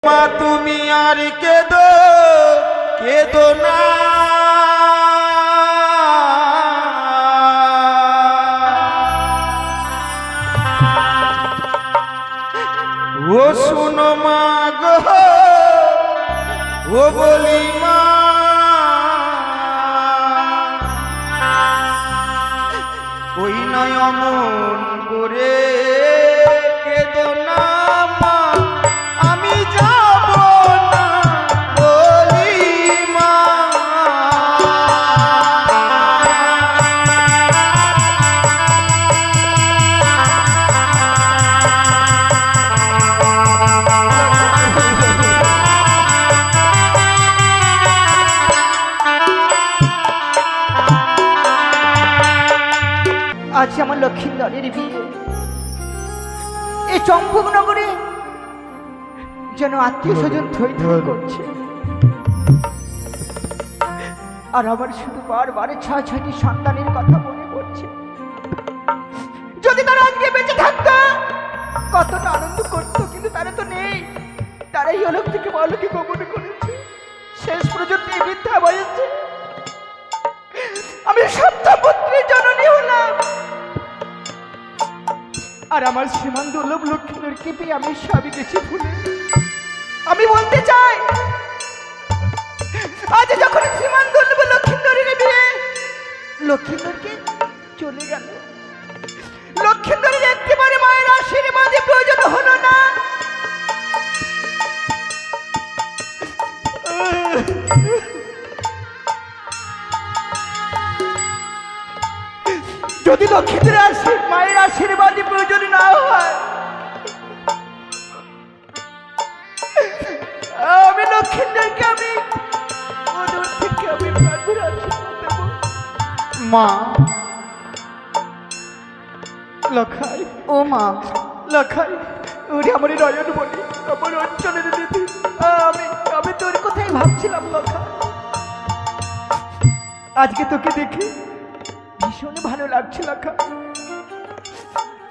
মা তুমি আর কেঁদো কেঁদো না, ও শুনো মা গো, ও বলি মা, ওই নয় অমন করে কেঁদো না মা, আমি যাব না বলি মা। আজ আমার লক্ষ্মীন্দরের বিয়ে, এই চম্পকনগরে যেন আত্মীয় স্বজন থই থই করছে, আর আমার শুধু বারবার ৬-৬টি সন্তানের কথা মনে পড়ছে। যদি তারা আজকে বেঁচে থাকতো কতটা আনন্দ করতো, কিন্তু তারা তো নেই। তারা এই অলক থেকে অলৌকিক গমন করেছে, শেষ পর্যন্ত এই বৃদ্ধা বয়সে আমি সপ্তপুত্রের জননী হলাম। আর আমার শ্রীমান দুর্লভ লক্ষ্মীন্দরকে পেয়ে আমি সবই কিছু ভুলে, আমি বলতে চাই আজ যখন শ্রীমান দুর্লভ লক্ষ্মীন্দরের বিয়ে, লক্ষ্মীন্দরকে চলে গেল, লক্ষ্মীন্দরের একেবারে মায়ের আশীর্বাদে প্রয়োজন হলো না। যদি লক্ষ্মীদের মায়ের আশীর্বাদে প্রয়োজন না হয়, আমি লক্ষ্মীদেরকে আমি ওদের থেকে আমি প্রাণের আশীর্বাদ দেব। মা লখাই, ও মা লখাই, ওরে আমার নয়ন বলি, আমার অঞ্চলের দিদি, আমি তোর কথাই ভাবছিলাম লখাই। আজকে তোকে দেখে ভীষণ ভালো লাগছে লখা।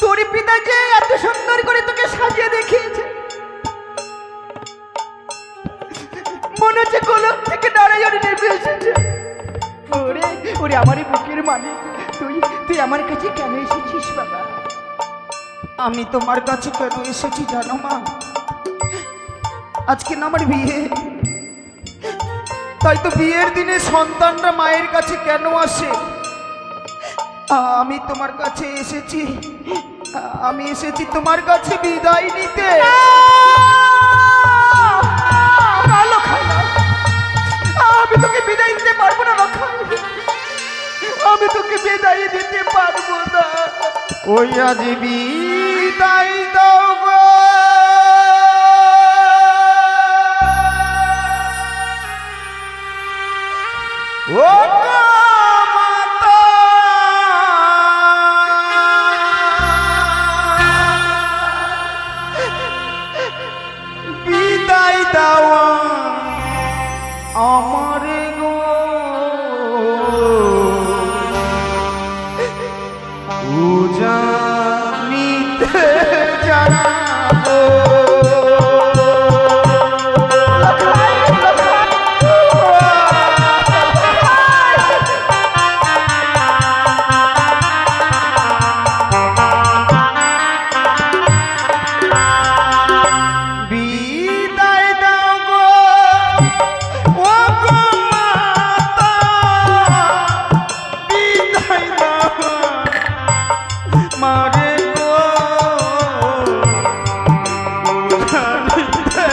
তোর পিতা যে এত সুন্দর করে তোকে সাজিয়ে দেখিয়েছে, মনে হচ্ছে গোলক থেকে নারায়ণ নেমে এসেছে। ওরে ওরে আমার বুকের মালিক, তুই আমার কাছে কেন এসেছিস বাবা? আমি তোমার কাছে কেন এসেছি জানো মা? আজকে না আমার বিয়ে, তাই তো বিয়ের দিনে সন্তানরা মায়ের কাছে কেন আসে? আমি তোমার কাছে এসেছি, আমি এসেছি তোমার কাছে বিদায় নিতে। আমি তোকে বিদায় দিতে পারবো না লখাই, আমি তোকে বিদায় দিতে পারবো না। ওই আজ বিদায় দাও গো, ও মাতা, বিদায় দাও আমারে গো, জানিতে জানাবো। বিদায় দাও গো, ও গো মাতা, বিদায় দাও মারে গো, জানিতে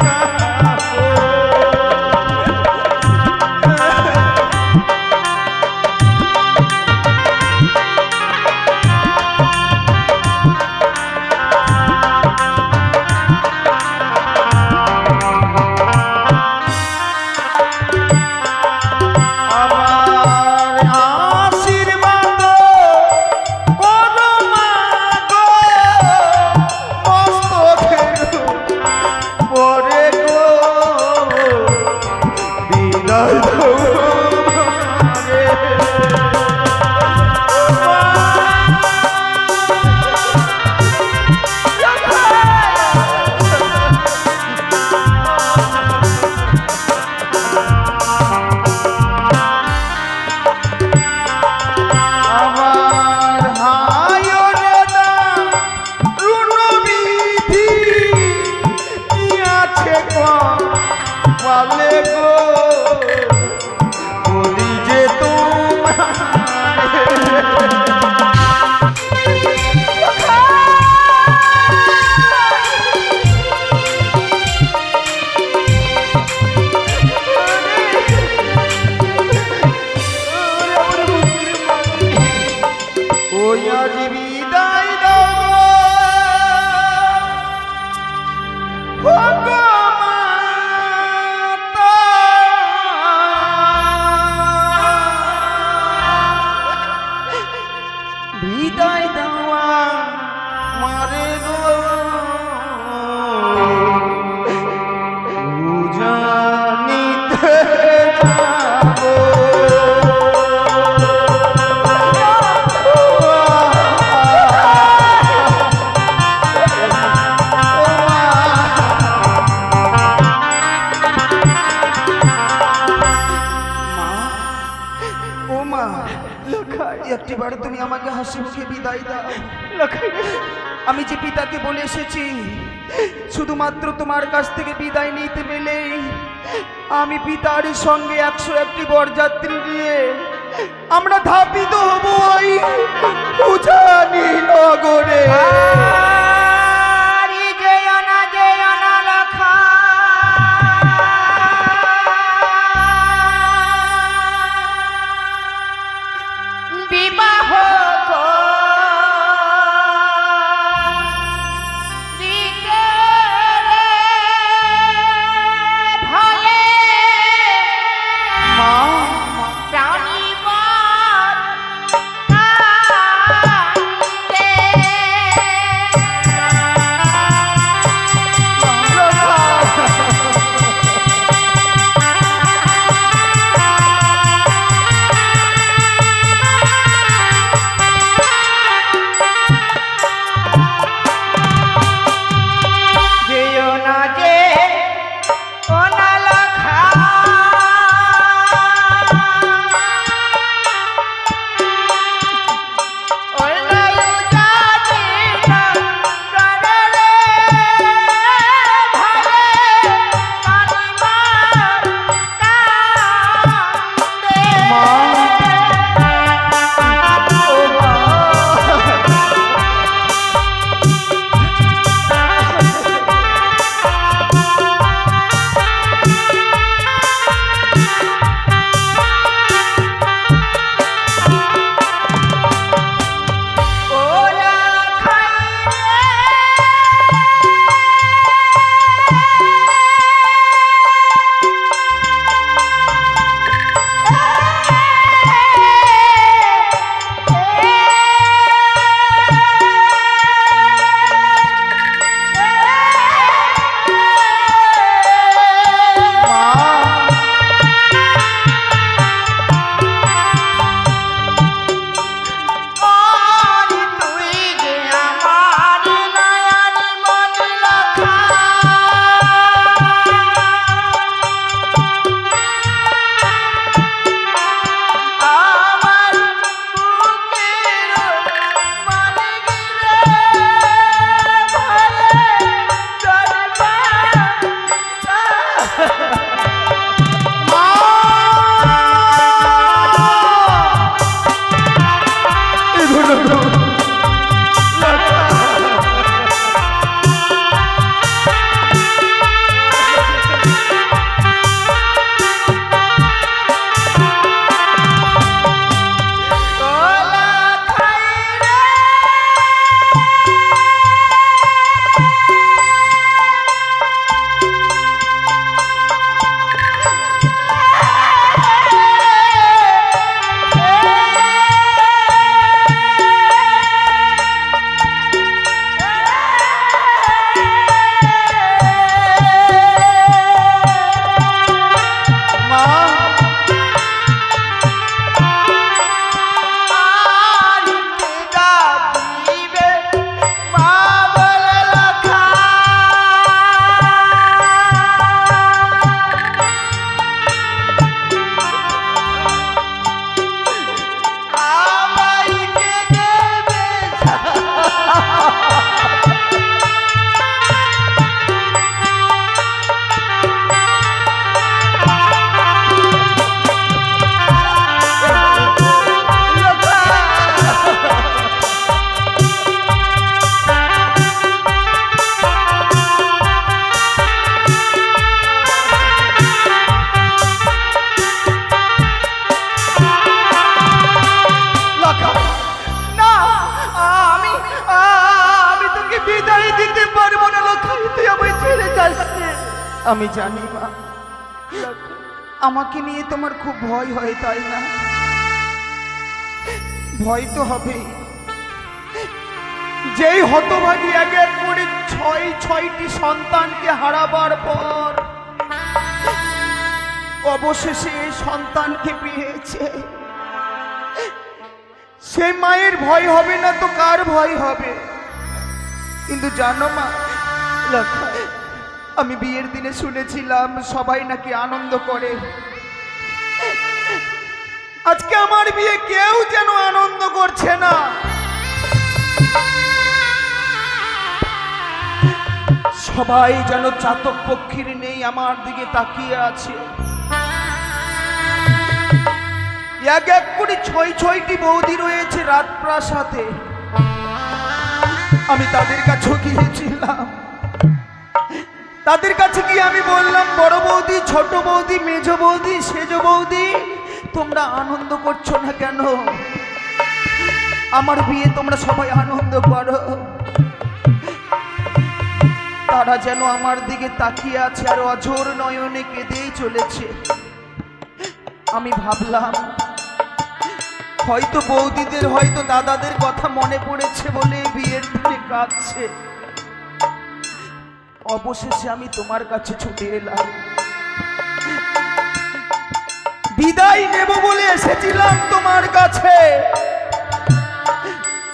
জানাবো। আমার আশীর্বাদ করো মা গো, মস্তকের পরে গো, বিদায় দাও আমারে। আমাকে হাসি মুখে বিদায় দাও। লখাই রে, আমি যে পিতাকে বলে এসেছি শুধুমাত্র তোমার কাছ থেকে বিদায় নিতে পেলেই আমি পিতার সঙ্গে 101টি বরযাত্রী নিয়ে আমরা ধাপিত হব ওই উজানি নগরে। আরে যেও না লখা, বিবাহ আমি জানি মা, আমাকে নিয়ে তোমার খুব ভয় হয়, তাই না? ভয় তো হবেই। যেই হতভাগী এক এক করে ছয়টি সন্তানকে হারাবার পর অবশেষে সন্তানকে পেয়েছে, সে মায়ের ভয় হবে না তো কার ভয় হবে? কিন্তু জানো মা, আমি বিয়ের দিনে শুনেছিলাম সবাই নাকি আনন্দ করে। আজকে আমার বিয়ে কেউ যেন আনন্দ করছে না। সবাই যেন চাতক পক্ষীর নেই আমার দিকে তাকিয়ে আছে। এক এক করে ছয়টি বৌদি রয়েছে রাজপ্রাসাদে। আমি তাদের কাছে গিয়েছিলাম, তাদের কাছে গিয়ে আমি বললাম, বড় বৌদি, ছোট বৌদি, মেজ বৌদি, সেজ বৌদি, তোমরা আনন্দ করছো না কেন? আমার বিয়ে তোমরা সবাই আনন্দ করো। তারা যেন আমার দিকে তাকিয়ে আছে আর অঝোর নয়নে কেঁদেই চলেছে। আমি ভাবলাম হয়তো বৌদিদের, হয়তো দাদাদের কথা মনে পড়েছে বলে বিয়ের দিনে কাঁদছে। অবশেষে আমি তোমার কাছে ছুটে এলাম, বিদায় নেব বলে এসেছিলাম তোমার কাছে,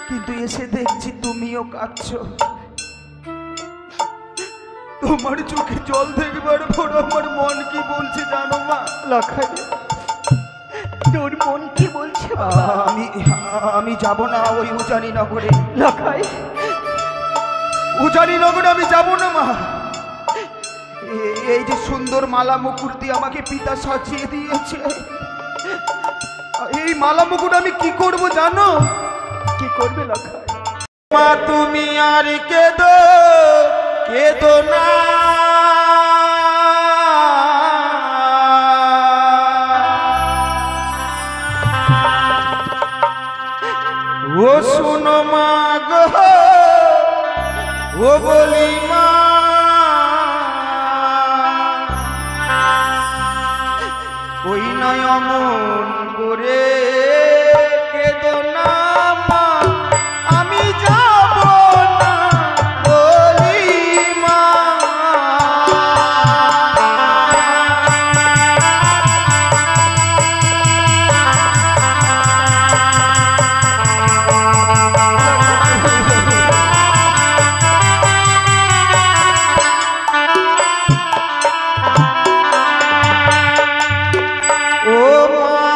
কিন্তু এসে দেখছি তুমিও কাঁদছো। তোমার চোখে জল দেখবার পর আমার মন কি বলছে জানো মা? লখাই, তোর মন কি বলছে বাবা? আমি যাব না ওই উজানি নগরে। লখাই, উজানি নগরে আমি যাব না মা। এই যে সুন্দর মালা মুকুট দিয়ে আমাকে পিতা সাজিয়ে দিয়েছে, এই মালা মুকুট আমি কি করব জানো? কি করবে লখাই? মা তুমি আর কেঁদো কেঁদো না, ও শুনো মা গো, ও বলি মা, ওই নয় অমন করে কেঁদো না মা, আমি যাব না বলি মা। ও মা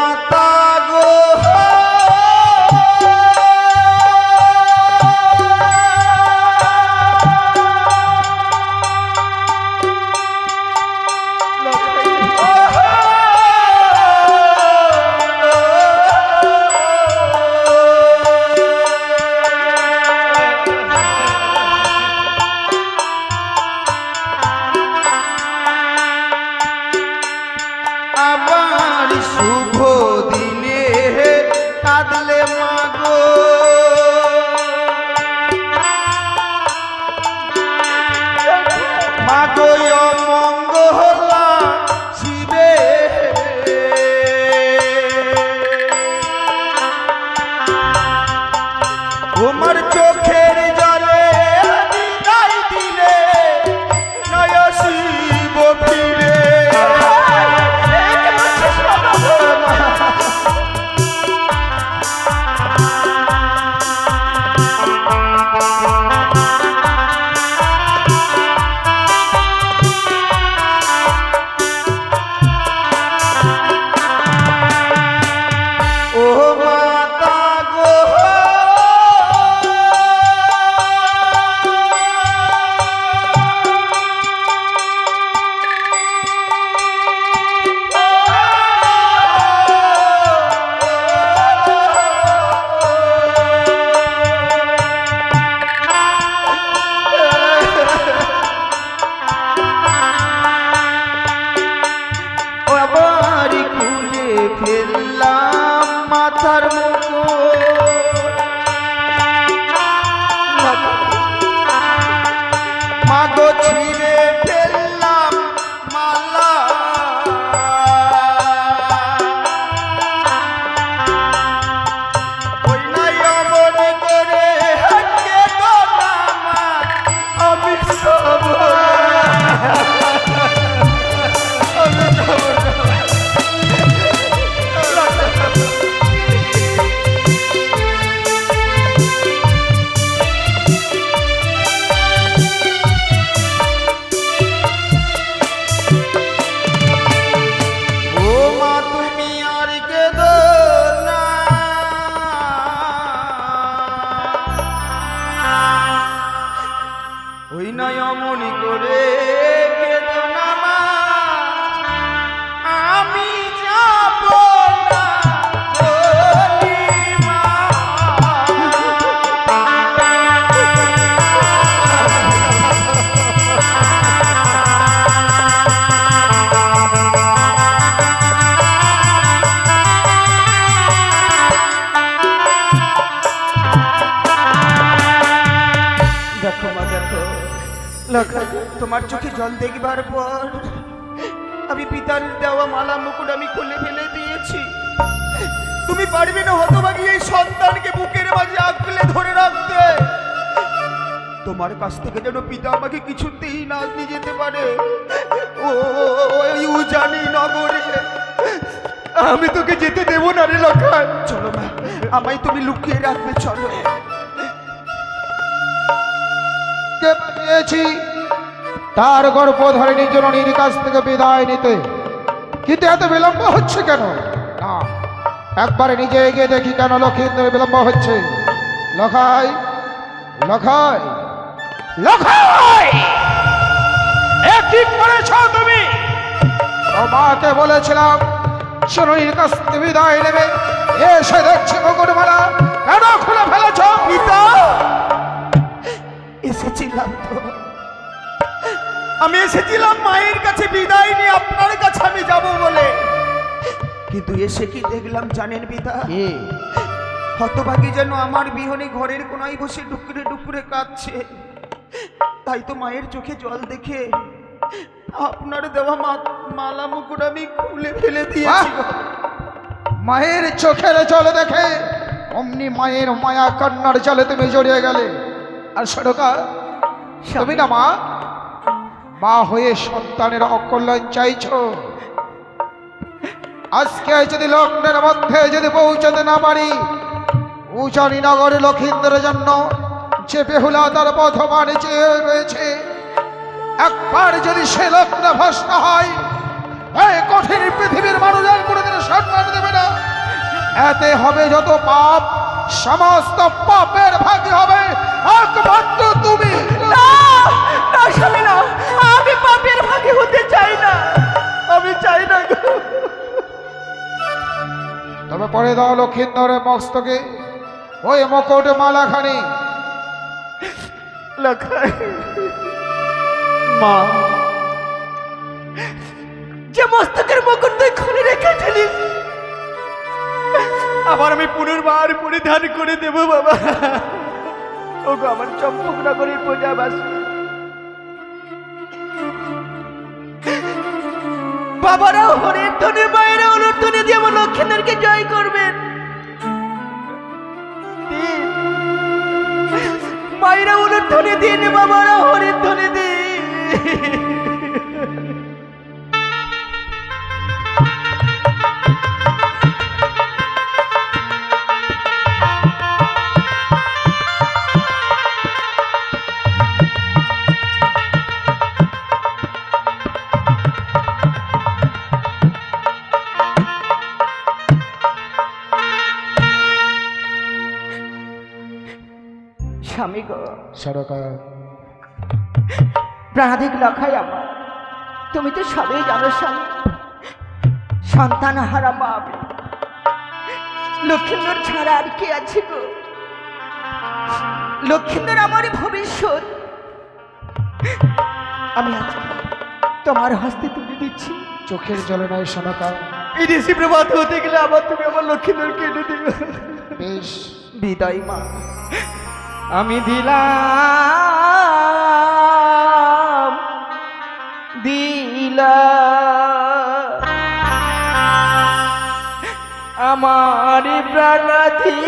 জল দেখবার পর আমি পিতার দেওয়া মালা মুকুট আমি খুলে ফেলে দিয়েছি। তুমি পারবে না হতভাগী এই সন্তানকে বুকের মাঝে আঁকলে ধরে রাখতে। তোমার কাছ থেকে যেন পিতা আমাকে কিছুতেই না নিয়ে যেতে পারে। ও জানি নগরে আমি তোকে যেতে দেবো না রে লক্ষণ। চলো মা, আমায় তুমি লুকিয়ে রাখবে, চলো। কে পাঠিয়েছি তার গর্ভধারিণী জননীর কাছ থেকে বিদায় নিতে, কিন্তু এত বিলম্ব হচ্ছে কেন? না, একবারে নিজে এগিয়ে দেখি কেন লক্ষিন্দরের বিলম্ব হচ্ছে। লখাই, লখাই, লখাই, এ কি করেছ তুমি? মাকে বলেছিলাম জননীর কাছ থেকে বিদায় নেবে, এসে দেখছি মুকুটমালা কেন খুলে ফেলেছ? পিতা, এসেছিলাম তো, আমি এসেছিলাম মায়ের কাছে বিদায় নিয়ে আপনার কাছে আমি যাব বলে, কিন্তু এসে কি দেখলাম জানেন পিতা? হতভাগী যেন আমার বিহনে ঘরের কোনায় বসে ডুকরে ডুকরে কাঁদছে। তাই তো মায়ের চোখে জল দেখে আপনার দেওয়া মালা মুকুট আমি খুলে ফেলে দিয়েছি। মায়ের চোখের জল দেখে অমনি মায়ের মায়া কান্নার জলে তুমি জড়িয়ে গেলে। আর সড়কা তুমি না মা, মা হয়ে সন্তানের অকল্যাণ চাইছো। আজকে যদি লগ্নের মধ্যে যদি পৌঁছাতে না পারি, উজানি নগরে লক্ষিন্দরের জন্য যে বেহুলা তার পথমানে চেয়ে রয়েছে, একবার যদি সে লগ্ন ভস্ম হয়, এই কঠিন পৃথিবীর মানুষ আর কোনোদিন সম্মান দেবে না। এতে হবে যত পাপ, সমস্ত পাপের ভাগী হবে একমাত্র তুমি। না না স্বামী, না, আমি পাপের ভাগী হতে চাই না, আমি চাই না। তবে পরে দাও লক্ষিন্দরের মস্তকে ওই মুকুট মালাখানি। মা, যে মস্তকের মুকুট তুই খুলে রেখেছিলিস, আবার আমি পুনর্বার পরিধান করে দেব বাবা। ওগো আমার চম্পকনগরের প্রজাবাসী, বাবারা হরির ধ্বনি, মায়েরা অনুর ধ্বনি দিয়ে আমার লক্ষ্মীদেরকে জয় করবেন। মায়েরা অনুর ধ্বনি দিন, বাবারা হরির ধ্বনি দিন। স্বামী গো, সরকার প্রাণাধিক লখাই আমার, তুমি তো সবই জানো স্বামী, সন্তান হারা মা আমি। লক্ষিন্দর ছাড়া আর কি আছে গো? লক্ষিন্দর আমার ভবিষ্যৎ। আমি আজকে তোমার হস্তে তুলে দিচ্ছি। চোখের জলে নয় সনকা, এই ঋষি প্রভাত হতে গেলে আবার তুমি আমার লক্ষ্মীদেরকে এনে দিও। বেশ, বিদায় মা। আমি দিলাম আমার প্রাণাধি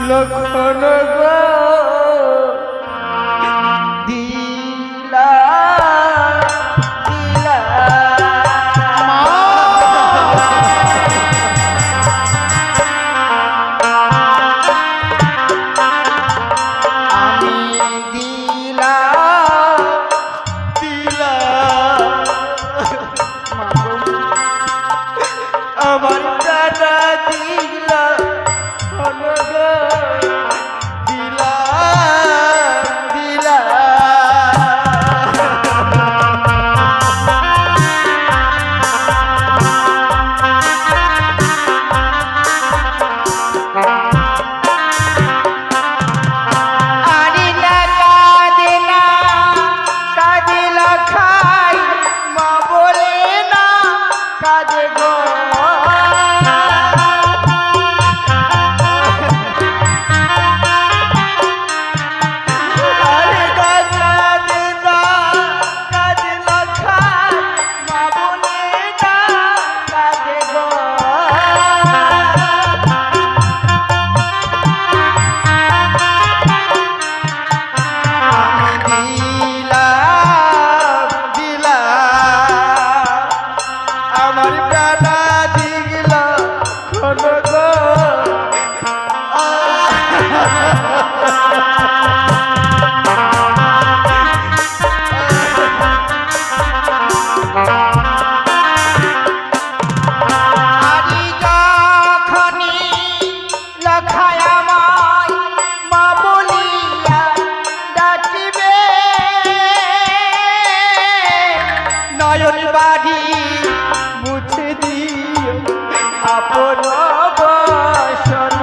লক্ষণ গো, দিলা নয়ন বাড়ি মুছে দিও আপন বসন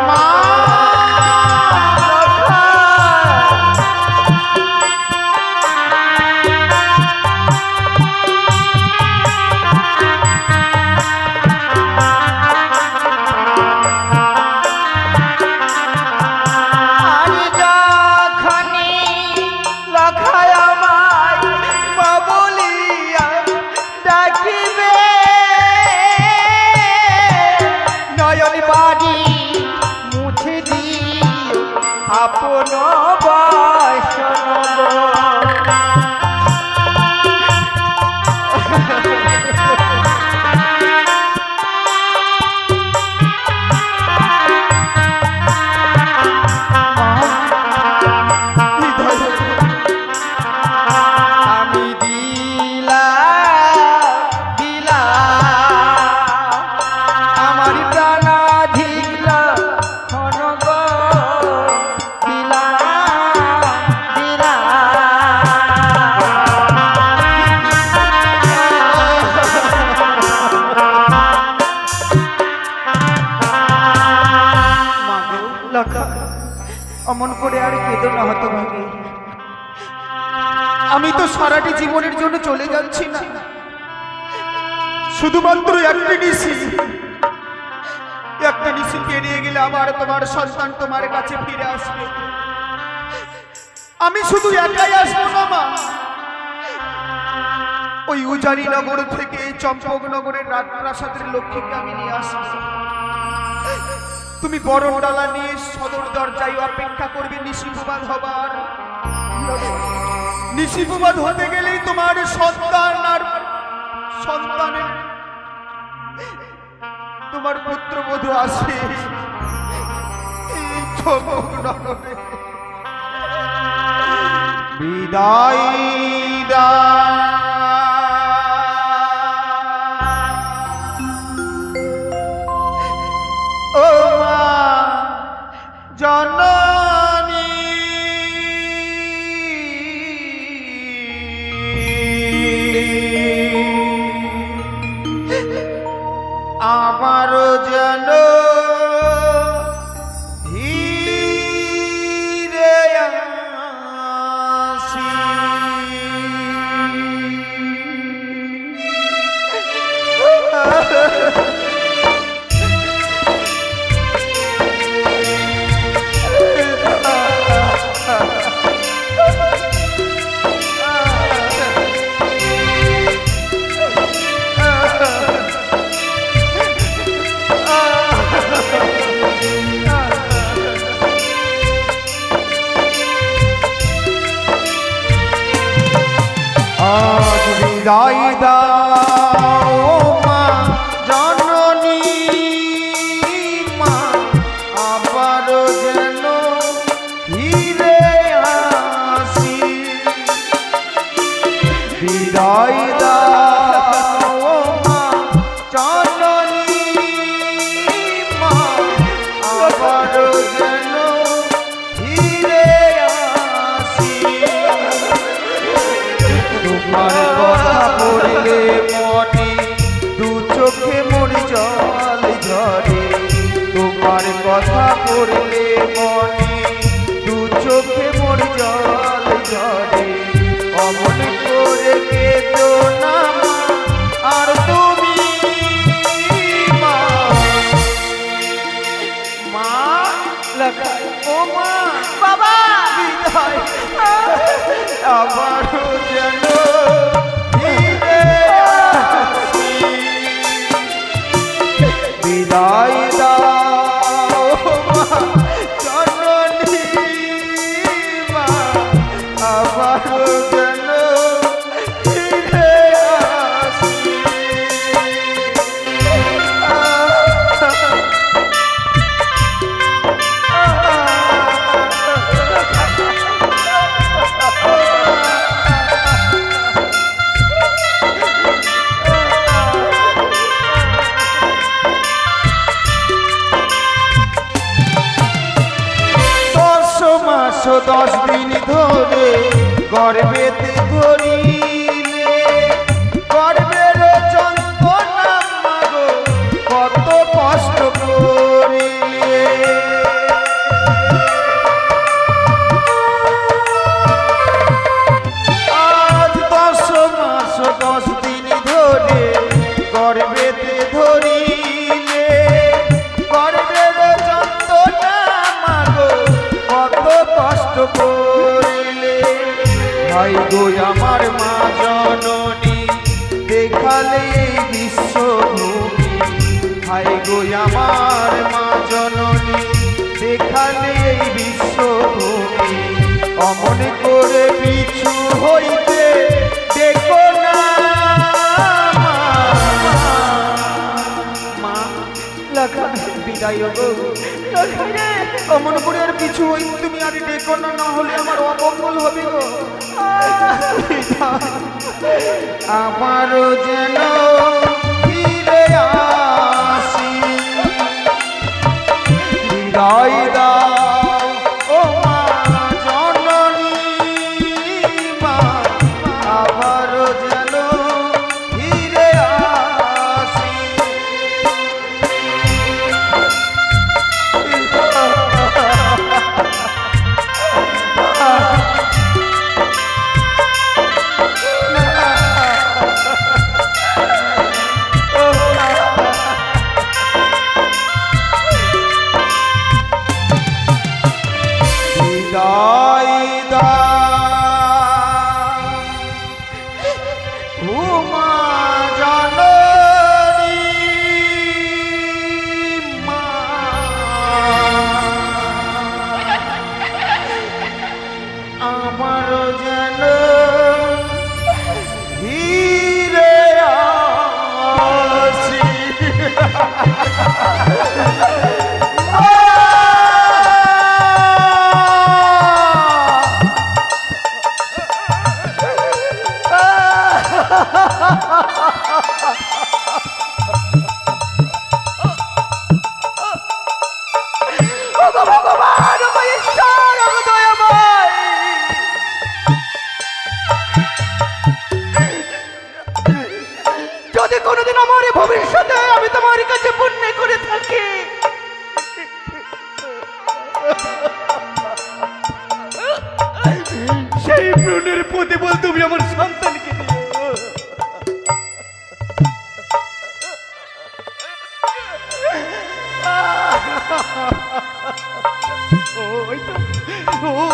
আপন বসন আমি দিলা দিলা আমার প্রাণা ধিলা খনগ অমন করে আর কেঁদো না হতভাগে। আমি তো সারাটি জীবনের জন্য চলে যাচ্ছি না, শুধুমাত্র একটা নিশি পেরিয়ে গেলে আবার তোমার সন্তান তোমার কাছে ফিরে আসবে। আমি শুধু একাই আসবো না মা, ওই উজানি নগর থেকে চম্পকনগরের রাজপ্রাসাদের লক্ষ্মীকে আমি নিয়ে আসবো। তুমি বড় ডালা নিয়ে সদর দরজায় অপেক্ষা করবে নিশিপ্রভাত হবার। নিশিপ্রভাত হতে গেলেই তোমার সন্তান আর সন্তানের তোমার পুত্রবধূ আসবে বিদায় দা ও মা জননী আমার যেন ধীরে আসি বিদায় দাও মা জননী মা আবার যেন ফিরে আসি। বিদায় দাও মা জননী মা আবার যেন ফিরে আসি। তোমার কথা পড়লে মনে দু চোখে মোর জল ঝরে। তোমার কথা পড়লে মনে দু চোখে মোর জল ঝরে। অমন করে কেঁদো না মা আর তুমি মা মা লাগাই ও মা বাবা বিদায় আবারও যেন ফিরে আসি। মা জননী দেখালে এই বিশ্বভূমি, হায় গো আমার মা জননী দেখালে এই বিশ্বভূমি, অমন করে পিছু হইতে দেখো না মা। লখাই বিদায় গো, লখাই রে, অমন করে আর পিছু হইতে তুমি আর দেখো না, না হলে আমার অমঙ্গল হবে গো। আমারও যেন ফিরে আসি, বিদায় দাও ও মা জননী, মা আবারও যেন ফিরে আসি। বিদায় দাও ও মা জননী, মা আমার যেন ফিরে আসি। ওগো ভগবান, ওগো ঈশ্বর, ওগো দয়াময়, যদি কোনোদিন আমার এই ভবিষ্যতে আমি তোমার কাছে পুণ্য করে থাকি, সেই পুণ্যের প্রতিফল তুমি আমার সন্তানকে দিও।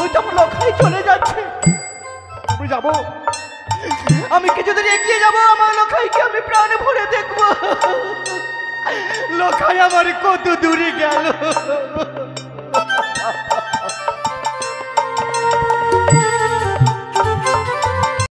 ওই তো আমার লখাই চলে যাচ্ছে, আমি যাবো, আমি কিছুদিন এগিয়ে যাবো, আমার লখাইকে আমি প্রাণে ভরে দেখবো। লখাই আমার কত দূরে গেল।